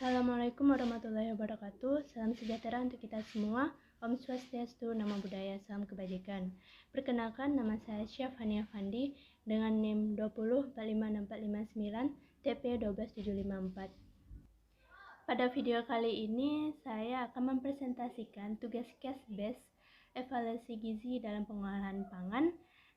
Assalamualaikum warahmatullahi wabarakatuh. Salam sejahtera untuk kita semua. Om Swastiastu, Namo Buddhaya, Salam Kebajikan. Perkenalkan, nama saya Syaf Hania Fandi dengan NIM 20456459 TP 12754. Pada video kali ini saya akan mempresentasikan tugas case based evaluasi gizi dalam pengolahan pangan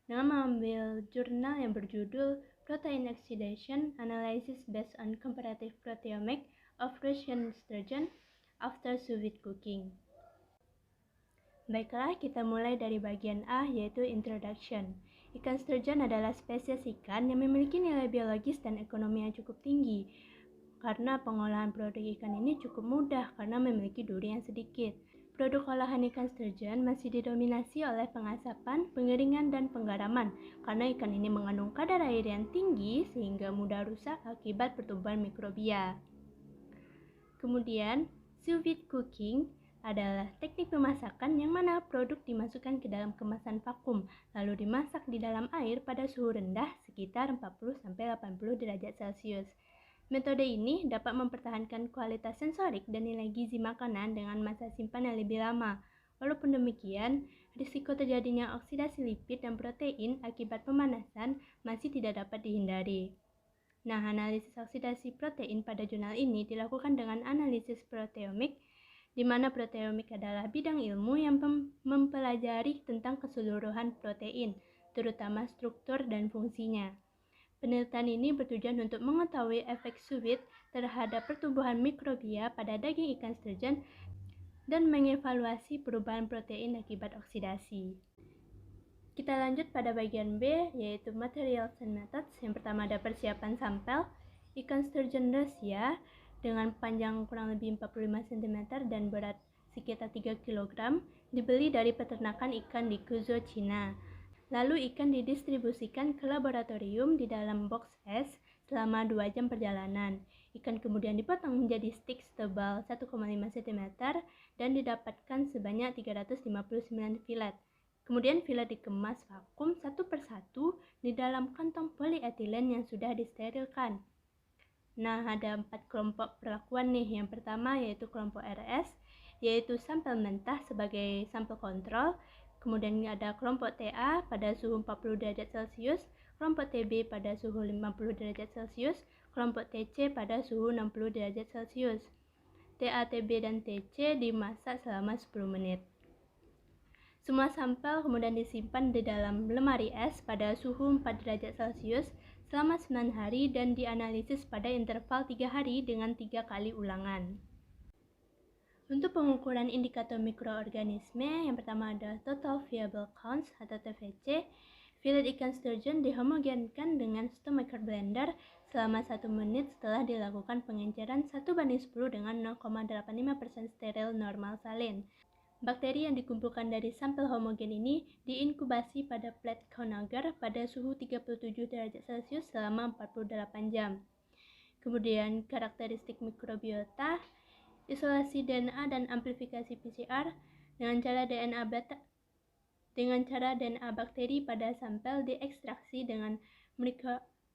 dengan mengambil jurnal yang berjudul Protein Oxidation Analysis Based on Comparative Proteomics of Russian Sturgeon After Sous Vide Cooking. Baiklah, kita mulai dari bagian A, yaitu Introduction. Ikan sturgeon adalah spesies ikan yang memiliki nilai biologis dan ekonomi yang cukup tinggi. Karena pengolahan produk ikan ini cukup mudah karena memiliki duri yang sedikit. Produk olahan ikan sturgeon masih didominasi oleh pengasapan, pengeringan, dan penggaraman karena ikan ini mengandung kadar air yang tinggi sehingga mudah rusak akibat pertumbuhan mikrobia. Kemudian, sous vide cooking adalah teknik pemasakan yang mana produk dimasukkan ke dalam kemasan vakum lalu dimasak di dalam air pada suhu rendah sekitar 40-80 derajat Celcius. Metode ini dapat mempertahankan kualitas sensorik dan nilai gizi makanan dengan masa simpan yang lebih lama. Walaupun demikian, risiko terjadinya oksidasi lipid dan protein akibat pemanasan masih tidak dapat dihindari. Nah, analisis oksidasi protein pada jurnal ini dilakukan dengan analisis proteomik, di mana proteomik adalah bidang ilmu yang mempelajari tentang keseluruhan protein, terutama struktur dan fungsinya. Penelitian ini bertujuan untuk mengetahui efek sous vide terhadap pertumbuhan mikrobia pada daging ikan sturgeon dan mengevaluasi perubahan protein akibat oksidasi. Kita lanjut pada bagian B, yaitu Materials and Methods. Yang pertama ada persiapan sampel. Ikan sturgeon Rusia dengan panjang kurang lebih 45 cm dan berat sekitar 3 kg dibeli dari peternakan ikan di Guizhou, China. Lalu ikan didistribusikan ke laboratorium di dalam box es selama 2 jam perjalanan. Ikan kemudian dipotong menjadi stik setebal 1,5 cm dan didapatkan sebanyak 359 filet. Kemudian filet dikemas vakum satu persatu di dalam kantong polietilen yang sudah disterilkan. Nah, ada 4 kelompok perlakuan nih. Yang pertama yaitu kelompok RS, yaitu sampel mentah sebagai sampel kontrol. Kemudian ada kelompok TA pada suhu 40 derajat Celcius, kelompok TB pada suhu 50 derajat Celcius, kelompok TC pada suhu 60 derajat Celcius. TA, TB, dan TC dimasak selama 10 menit. Semua sampel kemudian disimpan di dalam lemari es pada suhu 4 derajat Celcius selama 9 hari dan dianalisis pada interval 3 hari dengan 3 kali ulangan. Untuk pengukuran indikator mikroorganisme, yang pertama ada Total Viable Counts atau TVC. Filet ikan sturgeon dihomogenkan dengan stomacher blender selama 1 menit setelah dilakukan pengenceran 1:10 dengan 0,85% steril normal salin. Bakteri yang dikumpulkan dari sampel homogen ini diinkubasi pada plate Conager pada suhu 37 derajat Celcius selama 48 jam. Kemudian karakteristik mikrobiota, isolasi DNA dan amplifikasi PCR dengan cara DNA bakteri pada sampel diekstraksi dengan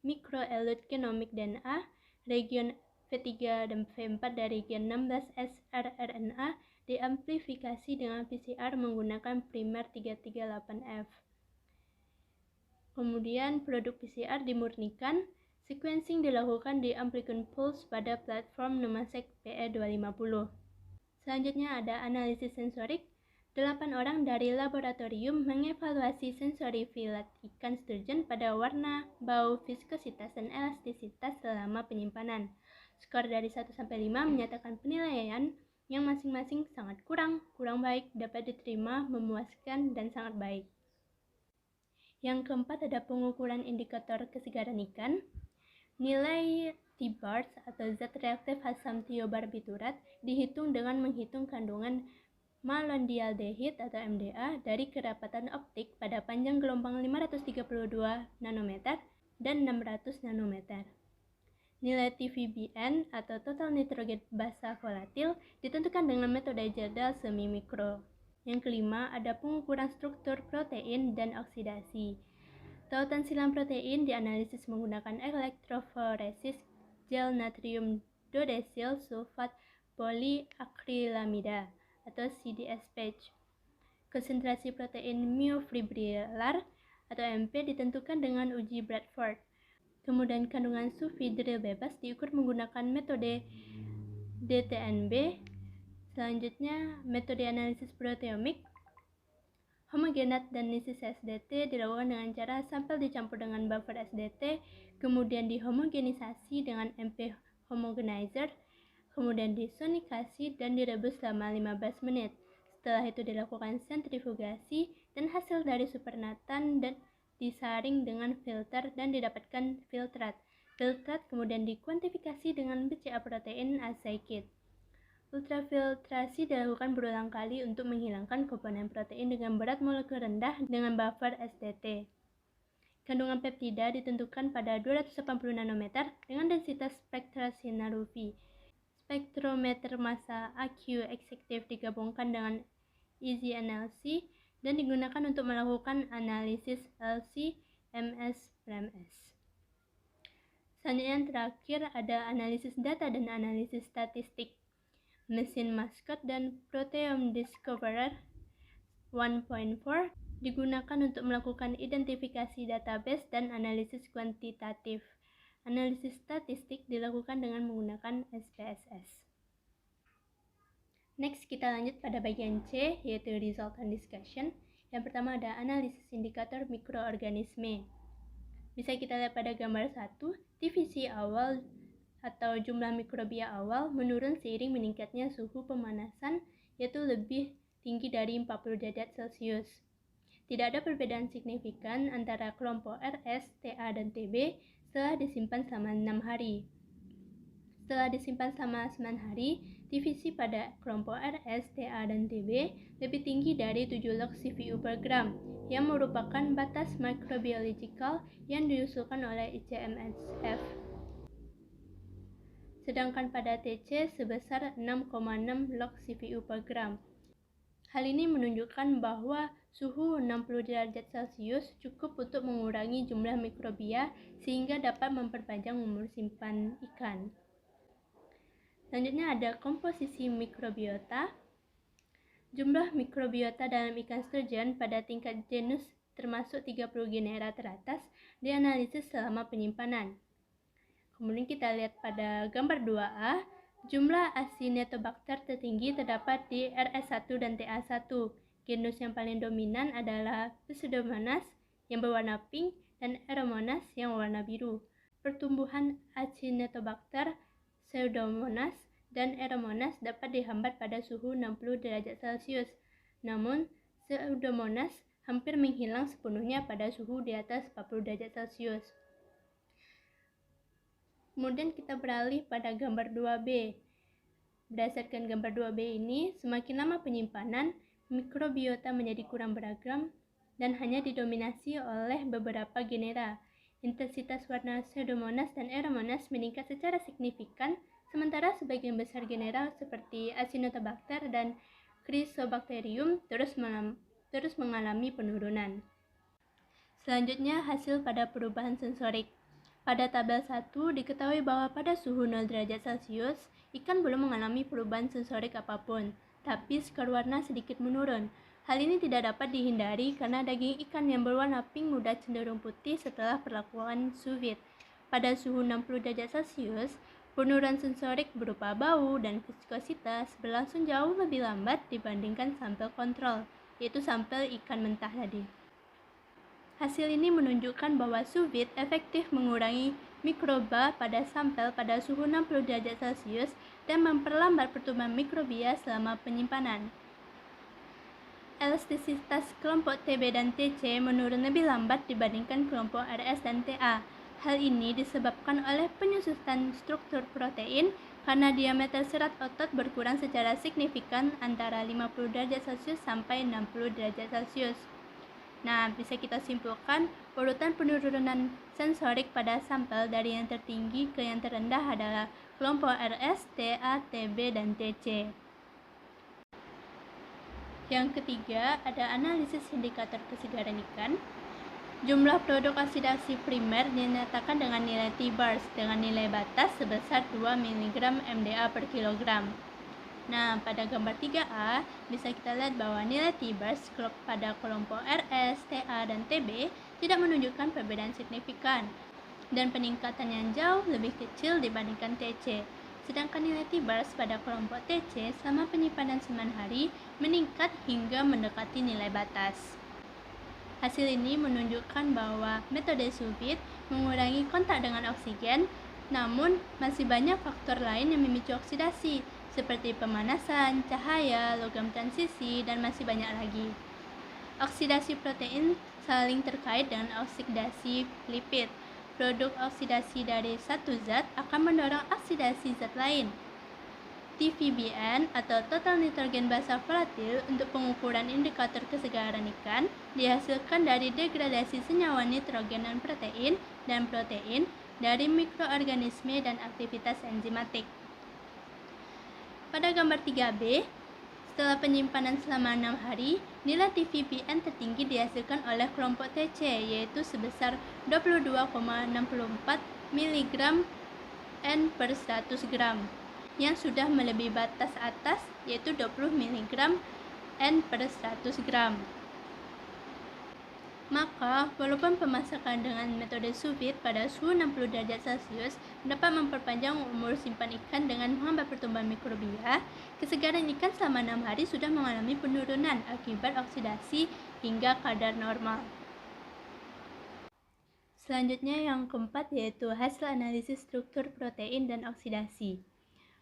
microelute genomic DNA region V3 dan V4 dari gen 16S rRNA diamplifikasi dengan PCR menggunakan primer 338F. Kemudian produk PCR dimurnikan. Sequencing dilakukan di Amplicon Pulse pada platform Nemasek PE250. Selanjutnya ada analisis sensorik. 8 orang dari laboratorium mengevaluasi sensori filet ikan sturgeon pada warna, bau, viskositas, dan elastisitas selama penyimpanan. Skor dari 1-5 menyatakan penilaian yang masing-masing sangat kurang baik, dapat diterima, memuaskan, dan sangat baik. Yang keempat ada pengukuran indikator kesegaran ikan. Nilai T-bars atau zat reaktif asam tiobarbiturat dihitung dengan menghitung kandungan malondialdehid atau MDA dari kerapatan optik pada panjang gelombang 532 nanometer dan 600 nanometer. Nilai TVBN atau total nitrogen basa volatil ditentukan dengan metode jadal semi-mikro. Yang kelima ada pengukuran struktur protein dan oksidasi. Tautan silang protein dianalisis menggunakan elektroforesis gel natrium cidodesil sulfat poliakrilamida atau CDSPH. Konsentrasi protein myofibrillar atau MP ditentukan dengan uji Bradford. Kemudian kandungan sulfhidril bebas diukur menggunakan metode DTNB. Selanjutnya, metode analisis proteomik homogenat dan lisis SDT dilakukan dengan cara sampel dicampur dengan buffer SDT, kemudian dihomogenisasi dengan MP homogenizer, kemudian disonikasi dan direbus selama 15 menit. Setelah itu dilakukan sentrifugasi dan hasil dari supernatan dan disaring dengan filter dan didapatkan filtrat. Filtrat kemudian dikuantifikasi dengan BCA protein assay kit. Ultrafiltrasi dilakukan berulang kali untuk menghilangkan komponen protein dengan berat molekul rendah dengan buffer SDT. Kandungan peptida ditentukan pada 280 nanometer dengan densitas spektral sinar UV. Spektrometer massa AQ eksaktif digabungkan dengan EZ-NLC dan digunakan untuk melakukan analisis LC-MS-PRMS. Selanjutnya yang terakhir ada analisis data dan analisis statistik. Mesin Mascot dan Proteome Discoverer 1.4 digunakan untuk melakukan identifikasi database dan analisis kuantitatif. Analisis statistik dilakukan dengan menggunakan SPSS. Next, kita lanjut pada bagian C, yaitu Result and Discussion. Yang pertama ada analisis indikator mikroorganisme. Bisa kita lihat pada gambar 1, divisi awal atau jumlah mikrobia awal menurun seiring meningkatnya suhu pemanasan, yaitu lebih tinggi dari 40 derajat Celcius. Tidak ada perbedaan signifikan antara kelompok RS, TA, dan TB setelah disimpan selama 6 hari. Setelah disimpan selama 9 hari, divisi pada kelompok RS, TA, dan TB lebih tinggi dari 7 log CVU per gram, yang merupakan batas microbiological yang diusulkan oleh ICMSF. Sedangkan pada TC sebesar 6,6 log CVU per gram. Hal ini menunjukkan bahwa suhu 60 derajat Celcius cukup untuk mengurangi jumlah mikrobia sehingga dapat memperpanjang umur simpan ikan. Selanjutnya ada komposisi mikrobiota. Jumlah mikrobiota dalam ikan sturgeon pada tingkat genus termasuk 30 genera teratas dianalisis selama penyimpanan. Kemudian kita lihat pada gambar 2A, jumlah Acinetobacter tertinggi terdapat di RS1 dan TA1. Genus yang paling dominan adalah Pseudomonas yang berwarna pink dan Aeromonas yang berwarna biru. Pertumbuhan Acinetobacter, Pseudomonas, dan Aeromonas dapat dihambat pada suhu 60 derajat Celcius. Namun, Pseudomonas hampir menghilang sepenuhnya pada suhu di atas 40 derajat Celcius. Kemudian kita beralih pada gambar 2B. Berdasarkan gambar 2B ini, semakin lama penyimpanan, mikrobiota menjadi kurang beragam dan hanya didominasi oleh beberapa genera. Intensitas warna Pseudomonas dan Aeromonas meningkat secara signifikan, sementara sebagian besar genera seperti Acinetobacter dan Chrysobacterium terus mengalami penurunan. Selanjutnya, hasil pada perubahan sensorik. Pada tabel 1 diketahui bahwa pada suhu 0 derajat Celcius, ikan belum mengalami perubahan sensorik apapun, tapi skor warna sedikit menurun. Hal ini tidak dapat dihindari karena daging ikan yang berwarna pink mudah cenderung putih setelah perlakuan sous vide. Pada suhu 60 derajat Celcius, penurunan sensorik berupa bau dan viskositas berlangsung jauh lebih lambat dibandingkan sampel kontrol, yaitu sampel ikan mentah tadi. Hasil ini menunjukkan bahwa sous vide efektif mengurangi mikroba pada sampel pada suhu 60 derajat Celcius dan memperlambat pertumbuhan mikrobia selama penyimpanan. Elastisitas kelompok TB dan TC menurun lebih lambat dibandingkan kelompok RS dan TA. Hal ini disebabkan oleh penyusutan struktur protein karena diameter serat otot berkurang secara signifikan antara 50 derajat Celcius sampai 60 derajat Celcius. Nah, bisa kita simpulkan urutan penurunan sensorik pada sampel dari yang tertinggi ke yang terendah adalah kelompok RS, TA, TB, dan TC. Yang ketiga, ada analisis indikator kesegaran ikan. Jumlah produk oksidasi primer dinyatakan dengan nilai T-bars dengan nilai batas sebesar 2 mg MDA per kilogram. Nah, pada gambar 3A bisa kita lihat bahwa nilai T-bars pada kelompok RS, TA, dan TB tidak menunjukkan perbedaan signifikan dan peningkatan yang jauh lebih kecil dibandingkan TC. Sedangkan nilai T-bars pada kelompok TC selama penyimpanan 9 hari meningkat hingga mendekati nilai batas. Hasil ini menunjukkan bahwa metode sous vide mengurangi kontak dengan oksigen, namun masih banyak faktor lain yang memicu oksidasi, seperti pemanasan, cahaya, logam transisi, dan masih banyak lagi. Oksidasi protein saling terkait dengan oksidasi lipid. Produk oksidasi dari satu zat akan mendorong oksidasi zat lain. TVBN atau total nitrogen basal volatil untuk pengukuran indikator kesegaran ikan dihasilkan dari degradasi senyawa nitrogen dan protein dari mikroorganisme dan aktivitas enzimatik. Pada gambar 3B, setelah penyimpanan selama 6 hari, nilai TVBN tertinggi dihasilkan oleh kelompok TC, yaitu sebesar 22,64 mg N per 100 gram, yang sudah melebihi batas atas, yaitu 20 mg N per 100 gram. Maka, walaupun pemasakan dengan metode sous vide pada suhu 60 derajat Celcius dapat memperpanjang umur simpan ikan dengan menghambat pertumbuhan mikrobia, kesegaran ikan selama 6 hari sudah mengalami penurunan akibat oksidasi hingga kadar normal. Selanjutnya yang keempat yaitu hasil analisis struktur protein dan oksidasi.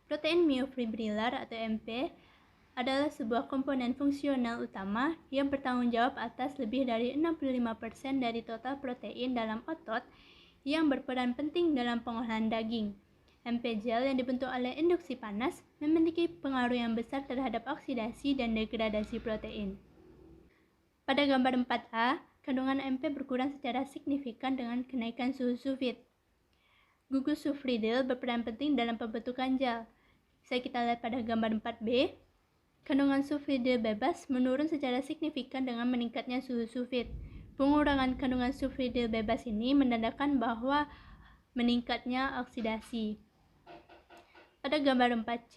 Protein myofibrillar atau MP adalah sebuah komponen fungsional utama yang bertanggung jawab atas lebih dari 65% dari total protein dalam otot yang berperan penting dalam pengolahan daging. MP gel yang dibentuk oleh induksi panas memiliki pengaruh yang besar terhadap oksidasi dan degradasi protein. Pada gambar 4A, kandungan MP berkurang secara signifikan dengan kenaikan suhu sous vide. Gugus sulfuridyl berperan penting dalam pembentukan gel. Bisa kita lihat pada gambar 4B, kandungan sulfuridyl bebas menurun secara signifikan dengan meningkatnya suhu sous vide. Pengurangan kandungan sulfuridyl bebas ini menandakan bahwa meningkatnya oksidasi. Pada gambar 4C,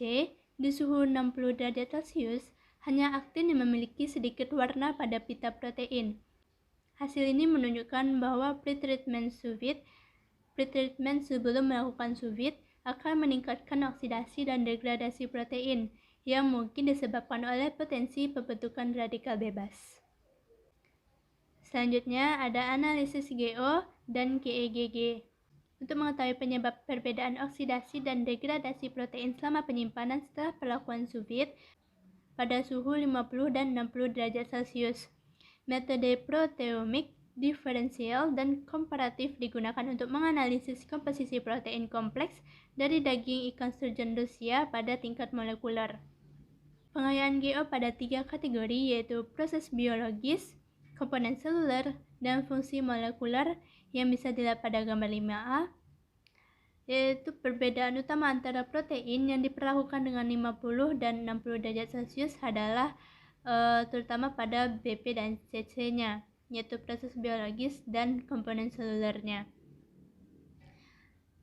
di suhu 60 derajat Celcius, hanya aktin yang memiliki sedikit warna pada pita protein. Hasil ini menunjukkan bahwa pretreatment sebelum melakukan sous vide akan meningkatkan oksidasi dan degradasi protein yang mungkin disebabkan oleh potensi pembentukan radikal bebas. Selanjutnya ada analisis GO dan GEGG. Untuk mengetahui penyebab perbedaan oksidasi dan degradasi protein selama penyimpanan setelah perlakuan sous vide pada suhu 50 dan 60 derajat Celcius. Metode proteomik diferensial dan komparatif digunakan untuk menganalisis komposisi protein kompleks dari daging ikan sturgeon Rusia pada tingkat molekuler. Pengayaan GO pada 3 kategori yaitu proses biologis, komponen seluler, dan fungsi molekuler yang bisa dilihat pada gambar 5A, yaitu perbedaan utama antara protein yang diperlakukan dengan 50 dan 60 derajat Celcius adalah terutama pada BP dan CC-nya, yaitu proses biologis dan komponen selulernya,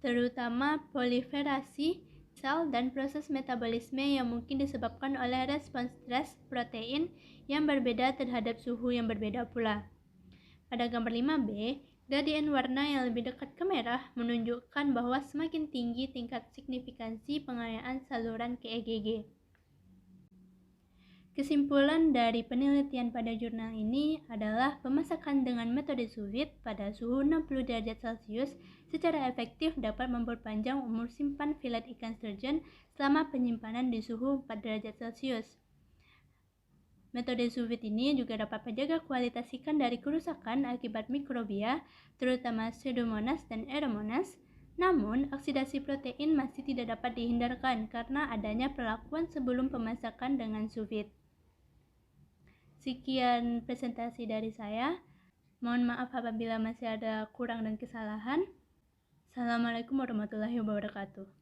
terutama proliferasi sel dan proses metabolisme yang mungkin disebabkan oleh respons stres protein yang berbeda terhadap suhu yang berbeda pula. Pada gambar 5B, gradien warna yang lebih dekat ke merah menunjukkan bahwa semakin tinggi tingkat signifikansi pengayaan saluran GEGG. Kesimpulan dari penelitian pada jurnal ini adalah pemasakan dengan metode sous vide pada suhu 60 derajat Celcius secara efektif dapat memperpanjang umur simpan filet ikan sturgeon selama penyimpanan di suhu 4 derajat Celcius. Metode sous vide ini juga dapat menjaga kualitas ikan dari kerusakan akibat mikrobia, terutama Pseudomonas dan Aeromonas. Namun, oksidasi protein masih tidak dapat dihindarkan karena adanya perlakuan sebelum pemasakan dengan sous vide. Sekian presentasi dari saya. Mohon maaf apabila masih ada kurang dan kesalahan. Assalamualaikum warahmatullahi wabarakatuh.